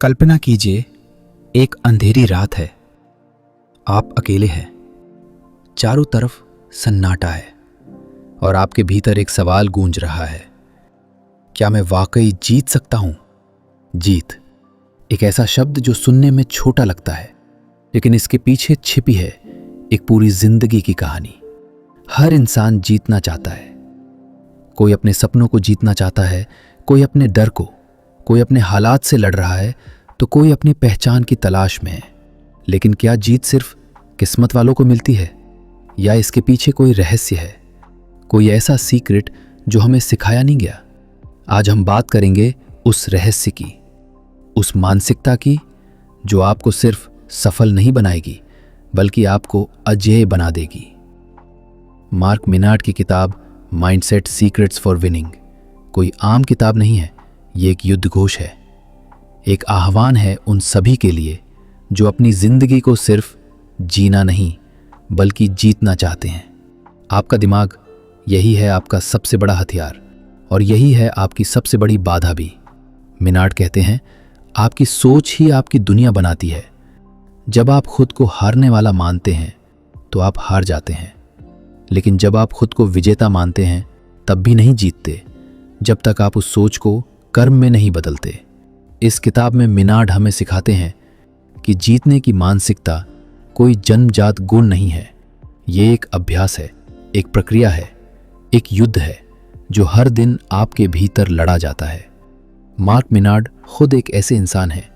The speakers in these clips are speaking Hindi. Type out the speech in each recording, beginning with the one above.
कल्पना कीजिए, एक अंधेरी रात है। आप अकेले हैं, चारों तरफ सन्नाटा है और आपके भीतर एक सवाल गूंज रहा है, क्या मैं वाकई जीत सकता हूं? जीत एक ऐसा शब्द जो सुनने में छोटा लगता है, लेकिन इसके पीछे छिपी है एक पूरी जिंदगी की कहानी। हर इंसान जीतना चाहता है। कोई अपने सपनों को जीतना चाहता है, कोई अपने डर को, कोई अपने हालात से लड़ रहा है, तो कोई अपनी पहचान की तलाश में है। लेकिन क्या जीत सिर्फ किस्मत वालों को मिलती है, या इसके पीछे कोई रहस्य है, कोई ऐसा सीक्रेट जो हमें सिखाया नहीं गया? आज हम बात करेंगे उस रहस्य की, उस मानसिकता की जो आपको सिर्फ सफल नहीं बनाएगी बल्कि आपको अजेय बना देगी। मार्क मिनार्ड की किताब माइंडसेट सीक्रेट्स फॉर विनिंग कोई आम किताब नहीं है, ये एक युद्ध घोष है, एक आह्वान है उन सभी के लिए जो अपनी जिंदगी को सिर्फ जीना नहीं बल्कि जीतना चाहते हैं। आपका दिमाग यही है आपका सबसे बड़ा हथियार, और यही है आपकी सबसे बड़ी बाधा भी। मिनार्ड कहते हैं, आपकी सोच ही आपकी दुनिया बनाती है। जब आप खुद को हारने वाला मानते हैं तो आप हार जाते हैं, लेकिन जब आप खुद को विजेता मानते हैं तब भी नहीं जीतते, जब तक आप उस सोच को कर्म में नहीं बदलते। इस किताब में मिनार्ड हमें सिखाते हैं कि जीतने की मानसिकता कोई जन्मजात गुण नहीं है, ये एक अभ्यास है, एक प्रक्रिया है, एक युद्ध है जो हर दिन आपके भीतर लड़ा जाता है। मार्क मिनार्ड खुद एक ऐसे इंसान हैं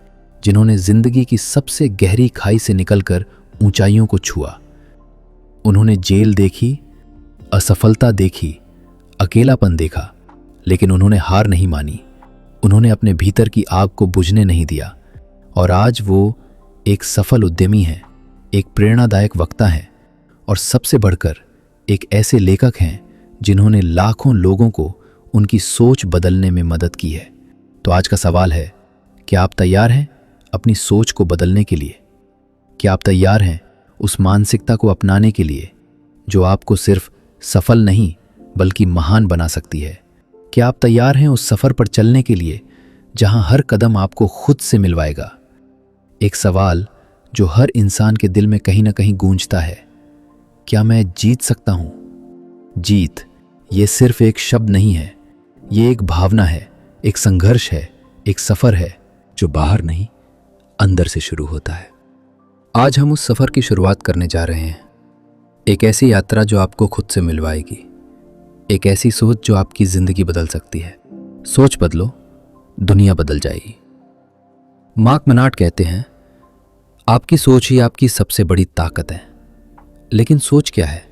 जिन्होंने जिंदगी की सबसे गहरी खाई से निकलकर ऊंचाइयों को छुआ। उन्होंने जेल देखी, असफलता देखी, अकेलापन देखा, लेकिन उन्होंने हार नहीं मानी। उन्होंने अपने भीतर की आग को बुझने नहीं दिया, और आज वो एक सफल उद्यमी हैं, एक प्रेरणादायक वक्ता हैं, और सबसे बढ़कर एक ऐसे लेखक हैं जिन्होंने लाखों लोगों को उनकी सोच बदलने में मदद की है। तो आज का सवाल है, क्या आप तैयार हैं अपनी सोच को बदलने के लिए? क्या आप तैयार हैं उस मानसिकता को अपनाने के लिए जो आपको सिर्फ सफल नहीं बल्कि महान बना सकती है? क्या आप तैयार हैं उस सफर पर चलने के लिए जहां हर कदम आपको खुद से मिलवाएगा? एक सवाल जो हर इंसान के दिल में कहीं ना कहीं गूंजता है, क्या मैं जीत सकता हूं? जीत ये सिर्फ एक शब्द नहीं है, ये एक भावना है, एक संघर्ष है, एक सफर है जो बाहर नहीं अंदर से शुरू होता है। आज हम उस सफर की शुरुआत करने जा रहे हैं, एक ऐसी यात्रा जो आपको खुद से मिलवाएगी, एक ऐसी सोच जो आपकी जिंदगी बदल सकती है। सोच बदलो, दुनिया बदल जाएगी। मार्क मिनार्ड कहते हैं, आपकी सोच ही आपकी सबसे बड़ी ताकत है। लेकिन सोच क्या है?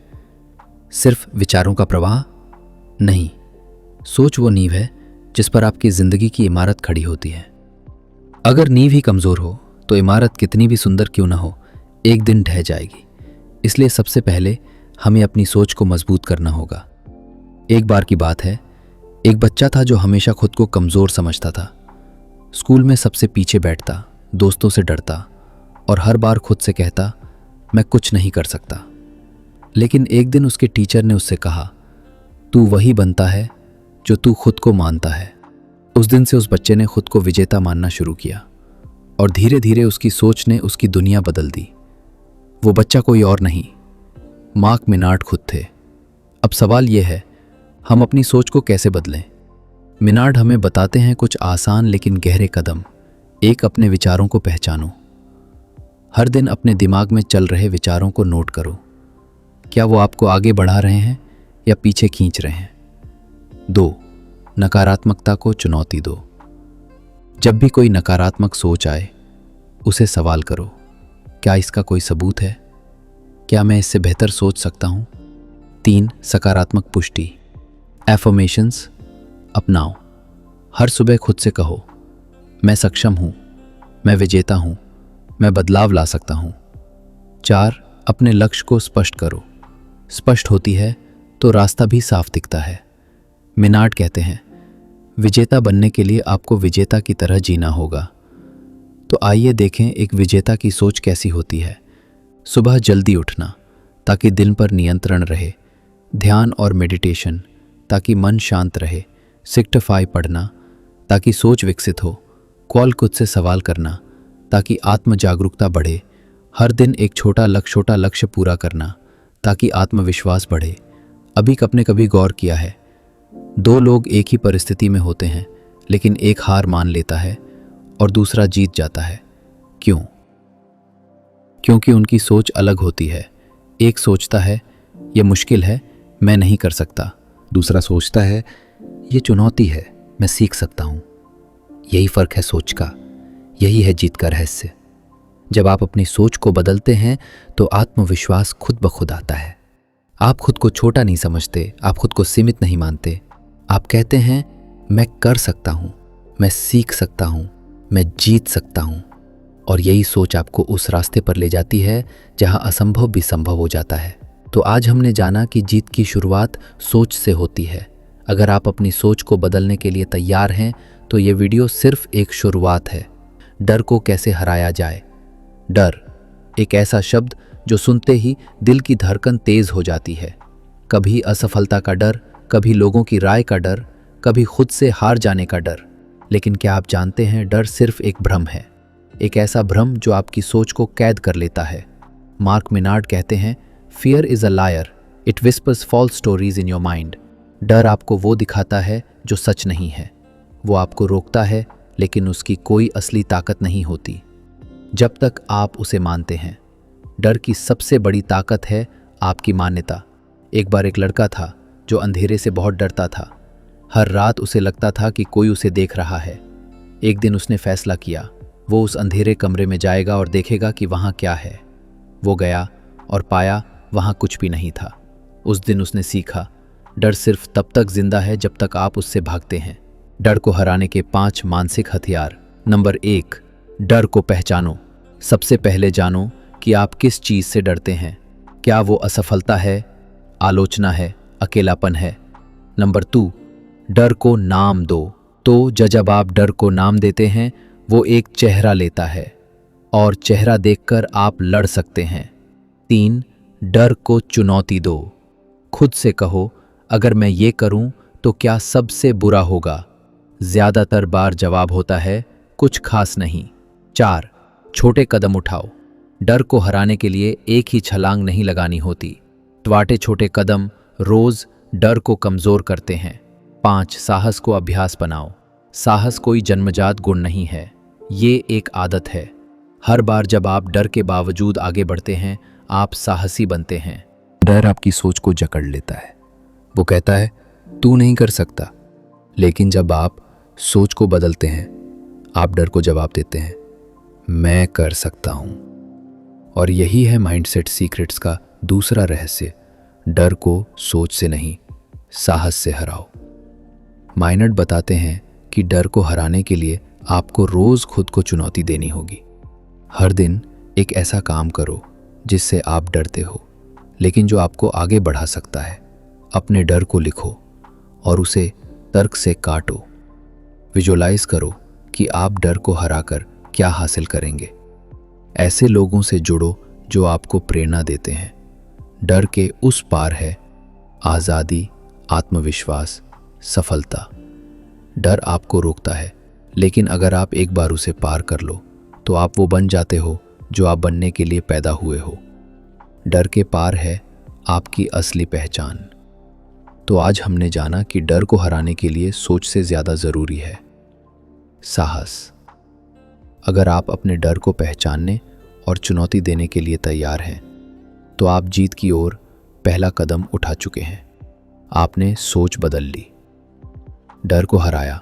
सिर्फ विचारों का प्रवाह नहीं, सोच वो नींव है जिस पर आपकी जिंदगी की इमारत खड़ी होती है। अगर नींव ही कमजोर हो तो इमारत कितनी भी सुंदर क्यों ना हो, एक दिन ढह जाएगी। इसलिए सबसे पहले हमें अपनी सोच को मजबूत करना होगा। एक बार की बात है, एक बच्चा था जो हमेशा खुद को कमजोर समझता था। स्कूल में सबसे पीछे बैठता, दोस्तों से डरता और हर बार खुद से कहता, मैं कुछ नहीं कर सकता। लेकिन एक दिन उसके टीचर ने उससे कहा, तू वही बनता है जो तू खुद को मानता है। उस दिन से उस बच्चे ने खुद को विजेता मानना शुरू किया, और धीरे धीरे उसकी सोच ने उसकी दुनिया बदल दी। वो बच्चा कोई और नहीं, मार्क मिनार्ड खुद थे। अब सवाल यह है, हम अपनी सोच को कैसे बदलें? मिनार्ड हमें बताते हैं कुछ आसान लेकिन गहरे कदम। एक, अपने विचारों को पहचानो। हर दिन अपने दिमाग में चल रहे विचारों को नोट करो। क्या वो आपको आगे बढ़ा रहे हैं या पीछे खींच रहे हैं? 2, नकारात्मकता को चुनौती दो। जब भी कोई नकारात्मक सोच आए, उसे सवाल करो, क्या इसका कोई सबूत है? क्या मैं इससे बेहतर सोच सकता हूं? 3, सकारात्मक पुष्टि, एफर्मेशंस अपनाओ। हर सुबह खुद से कहो, मैं सक्षम हूं, मैं विजेता हूं, मैं बदलाव ला सकता हूं। 4, अपने लक्ष्य को स्पष्ट करो। स्पष्ट होती है तो रास्ता भी साफ दिखता है। मिनार्ड कहते हैं, विजेता बनने के लिए आपको विजेता की तरह जीना होगा। तो आइए देखें एक विजेता की सोच कैसी होती है। सुबह जल्दी उठना ताकि दिन पर नियंत्रण रहे, ध्यान और मेडिटेशन ताकि मन शांत रहे, सिग्निफाई पढ़ना ताकि सोच विकसित हो, कॉल खुद से सवाल करना ताकि आत्म जागरूकता बढ़े। हर दिन एक छोटा लक्ष्य पूरा करना ताकि आत्मविश्वास बढ़े। अभी आपने कभी गौर किया है, दो लोग एक ही परिस्थिति में होते हैं लेकिन एक हार मान लेता है और दूसरा जीत जाता है। क्यों? क्योंकि उनकी सोच अलग होती है। एक सोचता है यह मुश्किल है, मैं नहीं कर सकता। दूसरा सोचता है ये चुनौती है, मैं सीख सकता हूँ। यही फर्क है सोच का, यही है जीत का रहस्य। जब आप अपनी सोच को बदलते हैं तो आत्मविश्वास खुद ब खुद आता है। आप खुद को छोटा नहीं समझते, आप खुद को सीमित नहीं मानते। आप कहते हैं मैं कर सकता हूँ, मैं सीख सकता हूँ, मैं जीत सकता हूँ। और यही सोच आपको उस रास्ते पर ले जाती है जहाँ असंभव भी संभव हो जाता है। तो आज हमने जाना कि जीत की शुरुआत सोच से होती है। अगर आप अपनी सोच को बदलने के लिए तैयार हैं तो ये वीडियो सिर्फ एक शुरुआत है। डर को कैसे हराया जाए। डर एक ऐसा शब्द जो सुनते ही दिल की धड़कन तेज हो जाती है। कभी असफलता का डर, कभी लोगों की राय का डर, कभी खुद से हार जाने का डर। लेकिन क्या आप जानते हैं, डर सिर्फ एक भ्रम है। एक ऐसा भ्रम जो आपकी सोच को कैद कर लेता है। मार्क मिनार्ड कहते हैं, fear is a liar, it whispers false stories in your mind. डर आपको वो दिखाता है जो सच नहीं है। वो आपको रोकता है लेकिन उसकी कोई असली ताकत नहीं होती जब तक आप उसे मानते हैं। डर की सबसे बड़ी ताकत है आपकी मान्यता। एक बार एक लड़का था जो अंधेरे से बहुत डरता था। हर रात उसे लगता था कि कोई उसे देख रहा है। एक दिन उसने फैसला किया, वो उस अंधेरे कमरे में जाएगा और देखेगा कि वहाँ क्या है। वो गया और पाया वहाँ कुछ भी नहीं था। उस दिन उसने सीखा, डर सिर्फ तब तक जिंदा है जब तक आप उससे भागते हैं। डर को हराने के 5 मानसिक हथियार। नंबर 1, डर को पहचानो। सबसे पहले जानो कि आप किस चीज़ से डरते हैं। क्या वो असफलता है, आलोचना है, अकेलापन है? नंबर 2, डर को नाम दो। तो जब आप डर को नाम देते हैं वो एक चेहरा लेता है और चेहरा देखकर आप लड़ सकते हैं। 3, डर को चुनौती दो। खुद से कहो, अगर मैं ये करूं तो क्या सबसे बुरा होगा? ज्यादातर बार जवाब होता है कुछ खास नहीं। 4, छोटे कदम उठाओ। डर को हराने के लिए एक ही छलांग नहीं लगानी होती। ट्वाटे छोटे कदम रोज डर को कमजोर करते हैं। 5, साहस को अभ्यास बनाओ। साहस कोई जन्मजात गुण नहीं है, ये एक आदत है। हर बार जब आप डर के बावजूद आगे बढ़ते हैं आप साहसी बनते हैं। डर आपकी सोच को जकड़ लेता है। वो कहता है तू नहीं कर सकता। लेकिन जब आप सोच को बदलते हैं आप डर को जवाब देते हैं, मैं कर सकता हूं। और यही है माइंडसेट सीक्रेट्स का दूसरा रहस्य। डर को सोच से नहीं, साहस से हराओ। माइनर्ड बताते हैं कि डर को हराने के लिए आपको रोज खुद को चुनौती देनी होगी। हर दिन एक ऐसा काम करो जिससे आप डरते हो लेकिन जो आपको आगे बढ़ा सकता है। अपने डर को लिखो और उसे तर्क से काटो। विजुअलाइज करो कि आप डर को हराकर क्या हासिल करेंगे। ऐसे लोगों से जुड़ो जो आपको प्रेरणा देते हैं। डर के उस पार है आज़ादी, आत्मविश्वास, सफलता। डर आपको रोकता है लेकिन अगर आप एक बार उसे पार कर लो तो आप वो बन जाते हो जो आप बनने के लिए पैदा हुए हो। डर के पार है आपकी असली पहचान। तो आज हमने जाना कि डर को हराने के लिए सोच से ज़्यादा ज़रूरी है साहस। अगर आप अपने डर को पहचानने और चुनौती देने के लिए तैयार हैं तो आप जीत की ओर पहला कदम उठा चुके हैं। आपने सोच बदल ली, डर को हराया।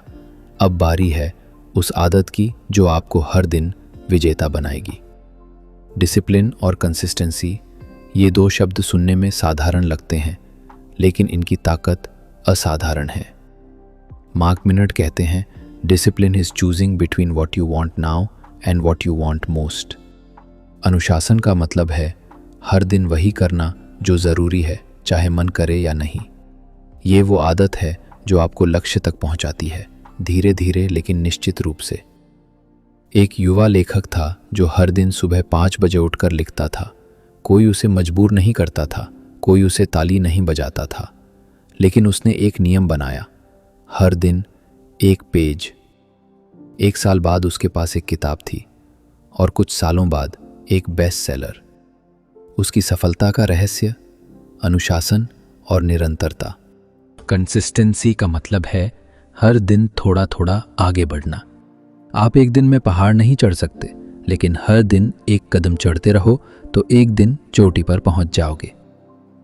अब बारी है उस आदत की जो आपको हर दिन विजेता बनाएगी। डिसिप्लिन और कंसिस्टेंसी, ये 2 शब्द सुनने में साधारण लगते हैं लेकिन इनकी ताकत असाधारण है। मार्क मिनट कहते हैं, discipline is choosing between what you want now and what you want most. अनुशासन का मतलब है हर दिन वही करना जो ज़रूरी है, चाहे मन करे या नहीं। ये वो आदत है जो आपको लक्ष्य तक पहुंचाती है, धीरे धीरे लेकिन निश्चित रूप से। एक युवा लेखक था जो हर दिन सुबह 5 बजे उठकर लिखता था। कोई उसे मजबूर नहीं करता था, कोई उसे ताली नहीं बजाता था, लेकिन उसने एक नियम बनाया, हर दिन एक पेज। 1 साल बाद उसके पास एक किताब थी और कुछ सालों बाद एक बेस्ट सेलर। उसकी सफलता का रहस्य अनुशासन और निरंतरता। कंसिस्टेंसी का मतलब है हर दिन थोड़ा थोड़ा आगे बढ़ना। आप एक दिन में पहाड़ नहीं चढ़ सकते, लेकिन हर दिन एक कदम चढ़ते रहो तो एक दिन चोटी पर पहुंच जाओगे।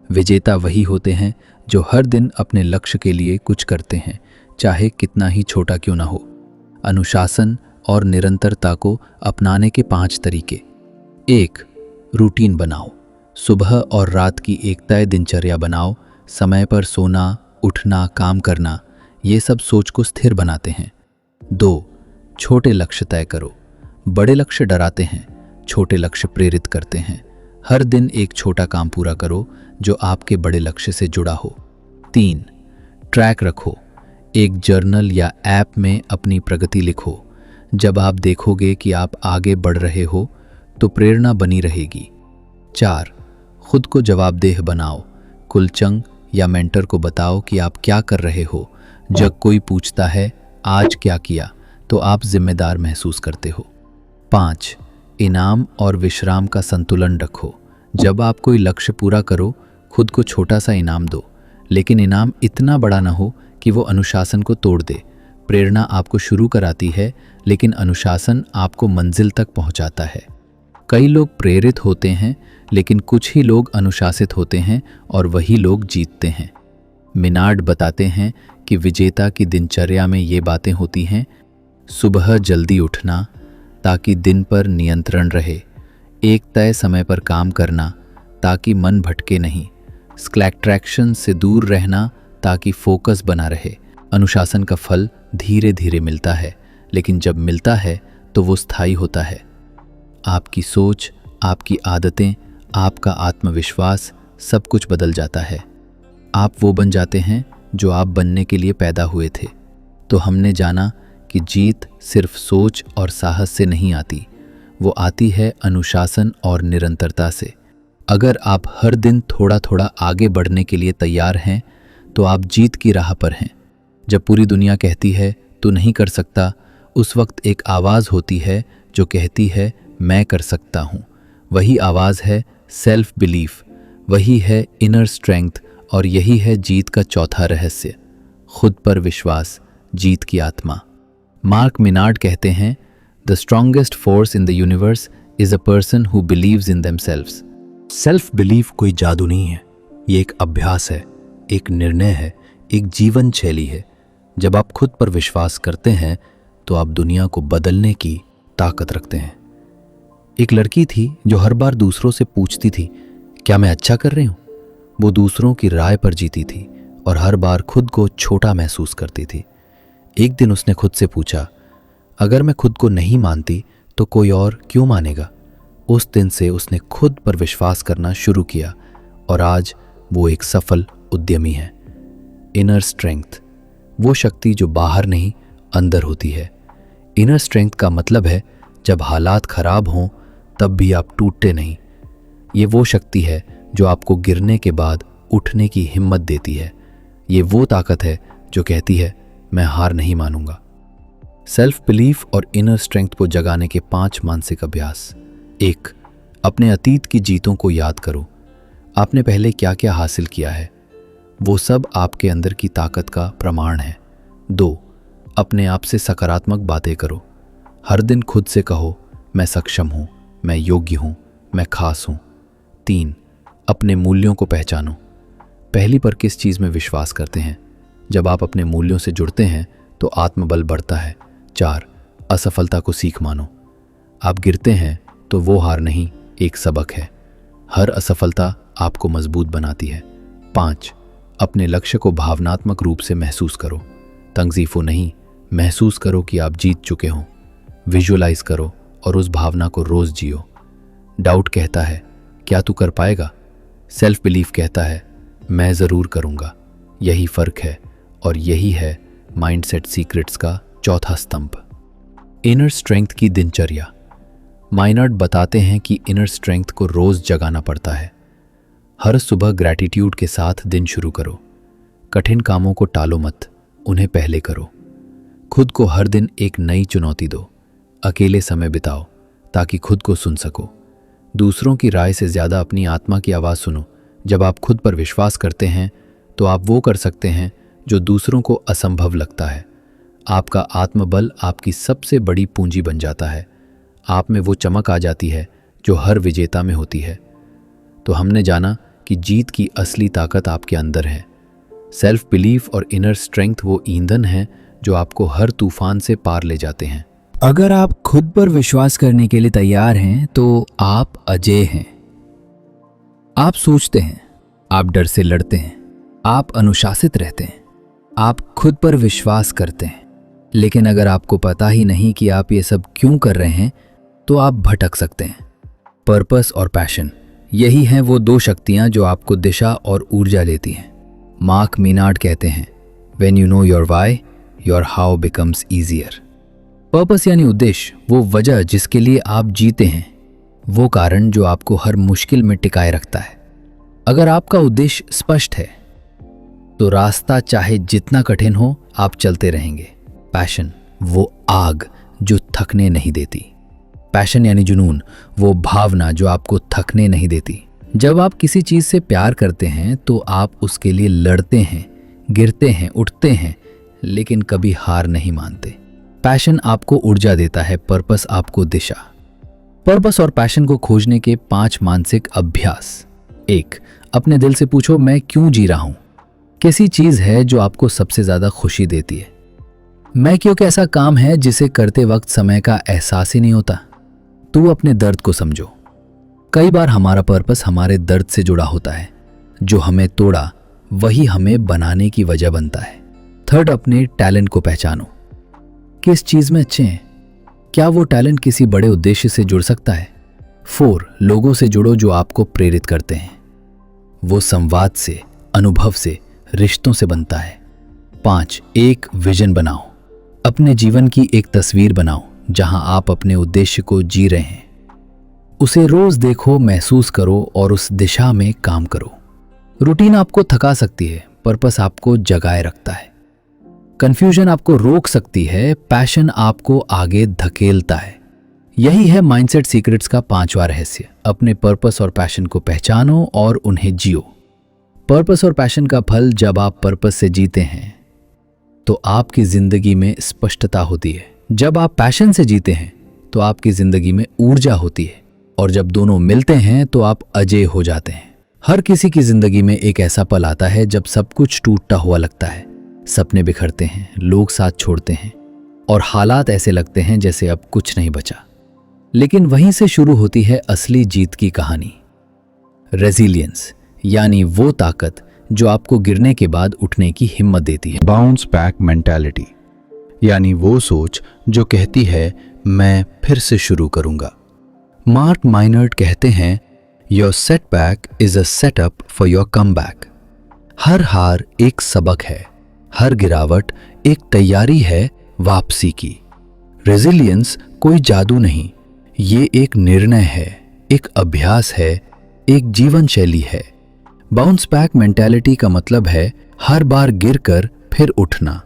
विजेता वही होते हैं जो हर दिन अपने लक्ष्य के लिए कुछ करते हैं, चाहे कितना ही छोटा क्यों ना हो। अनुशासन और निरंतरता को अपनाने के 5 तरीके। 1. रूटीन बनाओ। सुबह और रात की एक तय दिनचर्या बनाओ। समय पर सोना, उठना, काम करना, ये सब सोच को स्थिर बनाते हैं। 2. छोटे लक्ष्य तय करो। बड़े लक्ष्य डराते हैं, छोटे लक्ष्य प्रेरित करते हैं। हर दिन एक छोटा काम पूरा करो जो आपके बड़े लक्ष्य से जुड़ा हो। 3. ट्रैक रखो। एक जर्नल या ऐप में अपनी प्रगति लिखो। जब आप देखोगे कि आप आगे बढ़ रहे हो तो प्रेरणा बनी रहेगी। 4. खुद को जवाबदेह बनाओ। कुलचंग या मेंटर को बताओ कि आप क्या कर रहे हो। जब कोई पूछता है आज क्या किया, तो आप जिम्मेदार महसूस करते हो। 5. इनाम और विश्राम का संतुलन रखो। जब आप कोई लक्ष्य पूरा करो, खुद को छोटा सा इनाम दो, लेकिन इनाम इतना बड़ा ना हो कि वो अनुशासन को तोड़ दे। प्रेरणा आपको शुरू कराती है, लेकिन अनुशासन आपको मंजिल तक पहुंचाता है। कई लोग प्रेरित होते हैं, लेकिन कुछ ही लोग अनुशासित होते हैं और वही लोग जीतते हैं। मिनार्ड बताते हैं कि विजेता की दिनचर्या में ये बातें होती हैं। सुबह जल्दी उठना ताकि दिन पर नियंत्रण रहे। एक तय समय पर काम करना ताकि मन भटके नहीं। स्क्लैट्रैक्शन से दूर रहना ताकि फोकस बना रहे। अनुशासन का फल धीरे धीरे मिलता है, लेकिन जब मिलता है तो वो स्थायी होता है। आपकी सोच, आपकी आदतें, आपका आत्मविश्वास, सब कुछ बदल जाता है। आप वो बन जाते हैं जो आप बनने के लिए पैदा हुए थे। तो हमने जाना कि जीत सिर्फ सोच और साहस से नहीं आती, वो आती है अनुशासन और निरंतरता से। अगर आप हर दिन थोड़ा थोड़ा आगे बढ़ने के लिए तैयार हैं, तो आप जीत की राह पर हैं। जब पूरी दुनिया कहती है तू नहीं कर सकता, उस वक्त एक आवाज़ होती है जो कहती है मैं कर सकता हूँ। वही आवाज़ है सेल्फ बिलीफ, वही है इनर स्ट्रेंथ, और यही है जीत का चौथा रहस्य, खुद पर विश्वास, जीत की आत्मा। मार्क मिनार्ड कहते हैं, the strongest force in the universe is a person who believes in themselves. Self belief कोई जादू नहीं है, ये एक अभ्यास है, एक निर्णय है, एक जीवन शैली है। जब आप खुद पर विश्वास करते हैं तो आप दुनिया को बदलने की ताकत रखते हैं। एक लड़की थी जो हर बार दूसरों से पूछती थी क्या मैं अच्छा कर रही हूँ। वो दूसरों की राय पर जीती थी और हर बार खुद को छोटा महसूस करती थी। एक दिन उसने खुद से पूछा, अगर मैं खुद को नहीं मानती तो कोई और क्यों मानेगा। उस दिन से उसने खुद पर विश्वास करना शुरू किया और आज वो एक सफल उद्यमी है। इनर स्ट्रेंथ, वो शक्ति जो बाहर नहीं अंदर होती है। इनर स्ट्रेंथ का मतलब है जब हालात खराब हों तब भी आप टूटते नहीं। ये वो शक्ति है जो आपको गिरने के बाद उठने की हिम्मत देती है। ये वो ताकत है जो कहती है मैं हार नहीं मानूंगा। सेल्फ बिलीफ और इनर स्ट्रेंथ को जगाने के 5 मानसिक अभ्यास। 1. अपने अतीत की जीतों को याद करो। आपने पहले क्या क्या हासिल किया है, वो सब आपके अंदर की ताकत का प्रमाण है। 2. अपने आप से सकारात्मक बातें करो। हर दिन खुद से कहो मैं सक्षम हूँ, मैं योग्य हूँ, मैं खास हूँ। 3. अपने मूल्यों को पहचानो। पहली पर किस चीज़ में विश्वास करते हैं। जब आप अपने मूल्यों से जुड़ते हैं तो आत्मबल बढ़ता है। 4. असफलता को सीख मानो। आप गिरते हैं तो वो हार नहीं, एक सबक है। हर असफलता आपको मजबूत बनाती है। 5. अपने लक्ष्य को भावनात्मक रूप से महसूस करो। तंजीफो नहीं, महसूस करो कि आप जीत चुके हो। विजुअलाइज करो और उस भावना को रोज जियो। डाउट कहता है क्या तू कर पाएगा, सेल्फ बिलीफ कहता है मैं ज़रूर करूँगा। यही फ़र्क है और यही है माइंडसेट सीक्रेट्स का चौथा स्तंभ। इनर स्ट्रेंथ की दिनचर्या। माइनार्ड बताते हैं कि इनर स्ट्रेंथ को रोज़ जगाना पड़ता है। हर सुबह ग्रैटिट्यूड के साथ दिन शुरू करो। कठिन कामों को टालो मत, उन्हें पहले करो। खुद को हर दिन एक नई चुनौती दो। अकेले समय बिताओ ताकि खुद को सुन सको। दूसरों की राय से ज़्यादा अपनी आत्मा की आवाज़ सुनो। जब आप खुद पर विश्वास करते हैं तो आप वो कर सकते हैं जो दूसरों को असंभव लगता है। आपका आत्मबल आपकी सबसे बड़ी पूंजी बन जाता है। आप में वो चमक आ जाती है जो हर विजेता में होती है। तो हमने जाना कि जीत की असली ताकत आपके अंदर है। सेल्फ बिलीफ और इनर स्ट्रेंथ वो ईंधन है जो आपको हर तूफान से पार ले जाते हैं। अगर आप खुद पर विश्वास करने के लिए तैयार हैं तो आप अजेय हैं। आप सोचते हैं, आप डर से लड़ते हैं, आप अनुशासित रहते हैं, आप खुद पर विश्वास करते हैं। लेकिन अगर आपको पता ही नहीं कि आप ये सब क्यों कर रहे हैं तो आप भटक सकते हैं। पर्पस और पैशन, यही हैं वो दो शक्तियां जो आपको दिशा और ऊर्जा देती हैं। मार्क मीनार्ड कहते हैं, When you know your why, your how becomes easier। Purpose यानी उद्देश्य, वो वजह जिसके लिए आप जीते हैं, वो कारण जो आपको हर मुश्किल में टिकाए रखता है। अगर आपका उद्देश्य स्पष्ट है तो रास्ता चाहे जितना कठिन हो आप चलते रहेंगे। पैशन, वो आग जो थकने नहीं देती। पैशन यानी जुनून, वो भावना जो आपको थकने नहीं देती। जब आप किसी चीज़ से प्यार करते हैं तो आप उसके लिए लड़ते हैं, गिरते हैं, उठते हैं, लेकिन कभी हार नहीं मानते। पैशन आपको ऊर्जा देता है, पर्पस आपको दिशा। पर्पस और पैशन को खोजने के 5 मानसिक अभ्यास। 1, अपने दिल से पूछो, मैं क्यों जी रहा हूं? कैसी चीज है जो आपको सबसे ज्यादा खुशी देती है? मैं क्योंकि ऐसा काम है जिसे करते वक्त समय का एहसास ही नहीं होता। तू अपने दर्द को समझो। कई बार हमारा पर्पस हमारे दर्द से जुड़ा होता है। जो हमें तोड़ा वही हमें बनाने की वजह बनता है। 3, अपने टैलेंट को पहचानो। किस चीज में अच्छे हैं? क्या वो टैलेंट किसी बड़े उद्देश्य से जुड़ सकता है? 4, लोगों से जुड़ो जो आपको प्रेरित करते हैं। वो संवाद से, अनुभव से, रिश्तों से बनता है। 5, एक विजन बनाओ। अपने जीवन की एक तस्वीर बनाओ जहां आप अपने उद्देश्य को जी रहे हैं। उसे रोज देखो, महसूस करो और उस दिशा में काम करो। रूटीन आपको थका सकती है, पर्पस आपको जगाए रखता है। कंफ्यूजन आपको रोक सकती है, पैशन आपको आगे धकेलता है। यही है माइंडसेट सीक्रेट्स का 5वां रहस्य। अपने पर्पस और पैशन को पहचानो और उन्हें जियो। पर्पस और पैशन का फल, जब आप पर्पस से जीते हैं तो आपकी जिंदगी में स्पष्टता होती है। जब आप पैशन से जीते हैं तो आपकी जिंदगी में ऊर्जा होती है, और जब दोनों मिलते हैं तो आप अजेय हो जाते हैं। हर किसी की जिंदगी में एक ऐसा पल आता है जब सब कुछ टूटता हुआ लगता है। सपने बिखरते हैं, लोग साथ छोड़ते हैं और हालात ऐसे लगते हैं जैसे अब कुछ नहीं बचा। लेकिन वहीं से शुरू होती है असली जीत की कहानी। रेजिलियंस यानी वो ताकत जो आपको गिरने के बाद उठने की हिम्मत देती है। बाउंस बैक मेंटालिटी यानी वो सोच जो कहती है मैं फिर से शुरू करूंगा। मार्क माइनर्ड कहते हैं, your setback is a setup for your comeback. हर हार एक सबक है, हर गिरावट एक तैयारी है वापसी की। रेजिलियंस कोई जादू नहीं, ये एक निर्णय है, एक अभ्यास है, एक जीवन शैली है। बाउंस बैक मेंटालिटी का मतलब है हर बार गिरकर फिर उठना।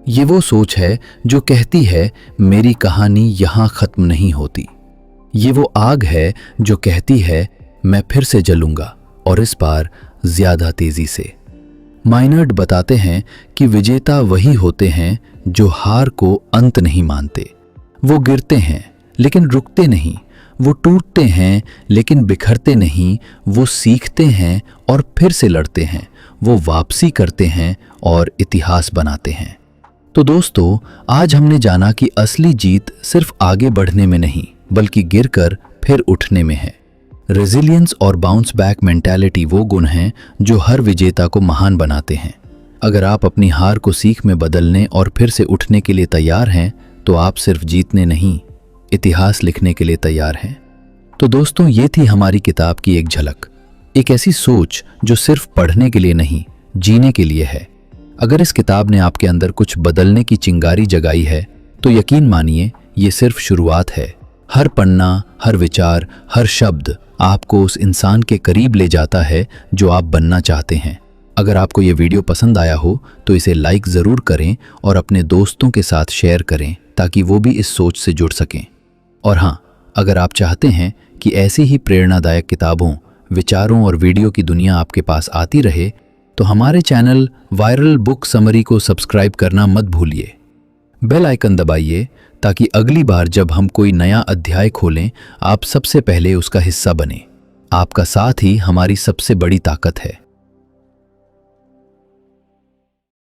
ये वो सोच है जो कहती है मेरी कहानी यहां खत्म नहीं होती। ये वो आग है जो कहती है मैं फिर से जलूंगा, और इस बार ज्यादा तेजी से। माइनर्ड बताते हैं कि विजेता वही होते हैं जो हार को अंत नहीं मानते। वो गिरते हैं लेकिन रुकते नहीं, वो टूटते हैं लेकिन बिखरते नहीं, वो सीखते हैं और फिर से लड़ते हैं, वो वापसी करते हैं और इतिहास बनाते हैं। तो दोस्तों, आज हमने जाना कि असली जीत सिर्फ आगे बढ़ने में नहीं बल्कि गिरकर फिर उठने में है। रेजिलियंस और बाउंस बैक मेंटालिटी वो गुण हैं जो हर विजेता को महान बनाते हैं। अगर आप अपनी हार को सीख में बदलने और फिर से उठने के लिए तैयार हैं तो आप सिर्फ जीतने नहीं, इतिहास लिखने के लिए तैयार हैं। तो दोस्तों, ये थी हमारी किताब की एक झलक, एक ऐसी सोच जो सिर्फ पढ़ने के लिए नहीं, जीने के लिए है। अगर इस किताब ने आपके अंदर कुछ बदलने की चिंगारी जगाई है तो यकीन मानिए ये सिर्फ शुरुआत है। हर पन्ना, हर विचार, हर शब्द आपको उस इंसान के करीब ले जाता है जो आप बनना चाहते हैं। अगर आपको ये वीडियो पसंद आया हो तो इसे लाइक ज़रूर करें और अपने दोस्तों के साथ शेयर करें ताकि वो भी इस सोच से जुड़ सकें। और हाँ, अगर आप चाहते हैं कि ऐसी ही प्रेरणादायक किताबों, विचारों और वीडियो की दुनिया आपके पास आती रहे तो हमारे चैनल वायरल बुक समरी को सब्सक्राइब करना मत भूलिए। बेल आइकन दबाइए ताकि अगली बार जब हम कोई नया अध्याय खोलें आप सबसे पहले उसका हिस्सा बने। आपका साथ ही हमारी सबसे बड़ी ताकत है।